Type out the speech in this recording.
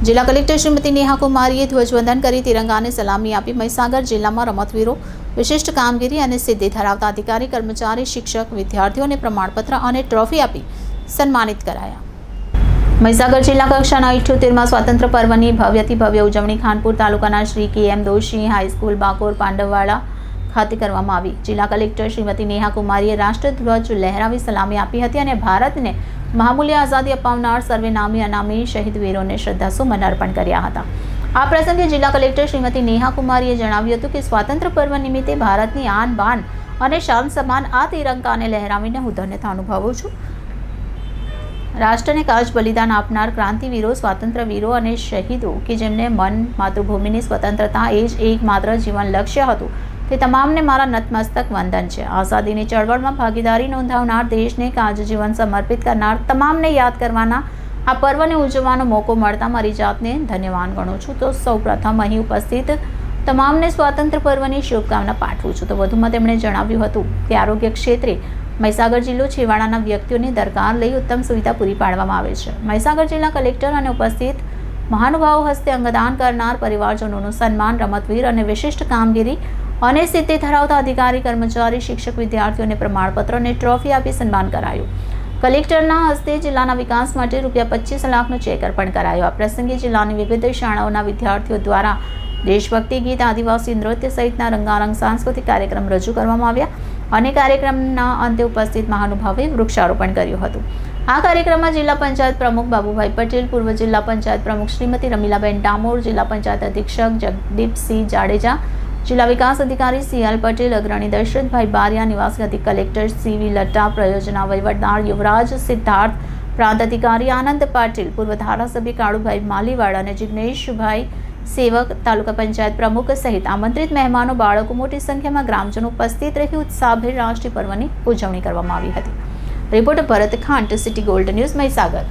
જિલ્લા કલેક્ટર શ્રીમતી નેહા કુમારીએ ધ્વજવંદન કરી તિરંગાને સલામી આપી મહીસાગર જિલ્લામાં રમતવીરો, વિશિષ્ટ કામગીરી અને સિદ્ધિ ધરાવતા અધિકારી, કર્મચારી, શિક્ષક, વિદ્યાર્થીઓને પ્રમાણપત્ર અને ટ્રોફી આપી સન્માનિત કરાયા. મહીસાગર જિલ્લા કક્ષાના 78મા સ્વાતંત્ર્ય પર્વની ભવ્યથી ભવ્ય ઉજવણી ખાનપુર તાલુકાના શ્રી કે.એમ. દોશી હાઈસ્કૂલ બાકોર પાંડવવાડા ખાતે કરવામાં આવી. જિલ્લા કલેક્ટર શ્રીમતી નેહા કુમારીએ રાષ્ટ્રધ્વજ લહેરાવી સલામી આપી હતી અને ભારતને મહામૂલ્ય આઝાદી અપાવનાર સર્વે નામી અનામી શહીદ વીરોને શ્રદ્ધાસુમન અર્પણ કર્યા હતા. આ પ્રસંગે જિલ્લા કલેક્ટર શ્રીમતી નેહા કુમારીએ જણાવ્યું હતું કે સ્વાતંત્ર્ય પર્વ નિમિત્તે ભારતની આન બાન અને શાન સમાન આ તિરંગાને લહેરાવીને હું ધન્યતા અનુભવું છું. રાષ્ટ્રને કાશ બલિદાન આપનાર ક્રાંતિવીરો, સ્વાતંત્ર્ય વીરો અને શહીદો કે જેમને મન માતૃભૂમિની સ્વતંત્રતા એ જ એકમાત્ર જીવન લક્ષ્ય હતું, તે તમામને મારા નતમસ્તક વંદન છે. આઝાદીની ચળવળમાં ભાગીદારી નોંધાવનાર, દેશને કાજ જીવન સમર્પિત કરનાર તમામને યાદ કરવાના આ પર્વને ઉજવવાનો મોકો મળતા મારી જાતને ધન્યવાન ગણું છું. તો સૌપ્રથમ અહીં ઉપસ્થિત તમામને સ્વાતંત્ર્ય પર્વની શુભકામના પાઠવું છું. તો વધુમાં તેમણે જણાવ્યું હતું કે આરોગ્ય ક્ષેત્રે મહીસાગર જિલ્લો છેવાડાના વ્યક્તિઓને દરકાર લઈ ઉત્તમ સુવિધા પૂરી પાડવામાં આવે છે. મહીસાગર જિલ્લા કલેક્ટર અને ઉપસ્થિત મહાનુભાવો હસ્તે અંગદાન કરનાર પરિવારજનોનું સન્માન, રમતવીર અને વિશિષ્ટ કામગીરી અને સિદ્ધિ ધરાવતા અધિકારી, કર્મચારી, શિક્ષક, વિદ્યાર્થીઓને પ્રમાણપત્ર અને ટ્રોફી આપી સન્માન કરાયું. કલેક્ટરના હસ્તે જિલ્લાના વિકાસ માટે ₹25 લાખનો ચેક અર્પણ કરાયો. આ પ્રસંગે જિલ્લાની વિવિધ શાળાઓના વિદ્યાર્થીઓ દ્વારા દેશભક્તિ ગીત, આદિવાસી નૃત્ય સહિતના રંગારંગ સાંસ્કૃતિક કાર્યક્રમ રજૂ કરવામાં આવ્યા અને કાર્યક્રમના અંતે ઉપસ્થિત મહાનુભાવોએ વૃક્ષારોપણ કર્યું હતું. આ કાર્યક્રમમાં જિલ્લા પંચાયત પ્રમુખ બાબુભાઈ પટેલ, પૂર્વ જિલ્લા પંચાયત પ્રમુખ શ્રીમતી રમીલાબેન ડામોર, જિલ્લા પંચાયત અધિક્ષક જગદીપસિંહ જાડેજા, જિલ્લા વિકાસ અધિકારી સી.એલ. પટેલ, અગ્રણી દશરથભાઈ બારિયા, નિવાસી અધિક કલેક્ટર સી.વી. લટ્ટા, પ્રયોજના વહીવટદાર યુવરાજ સિદ્ધાર્થ, પ્રાંત અધિકારી આનંદ પાટીલ, પૂર્વ ધારાસભ્ય કાળુભાઈ માલીવાડ અને જિગ્નેશભાઈ સેવક, તાલુકા પંચાયત પ્રમુખ સહિત આમંત્રિત મહેમાનો, બાળકો, મોટી સંખ્યામાં ગ્રામજનો ઉપસ્થિત રહી ઉત્સાહભેર રાષ્ટ્રીય પર્વની ઉજવણી કરવામાં આવી હતી. Reporter Bharat Khant, city gold news, Mahisagar.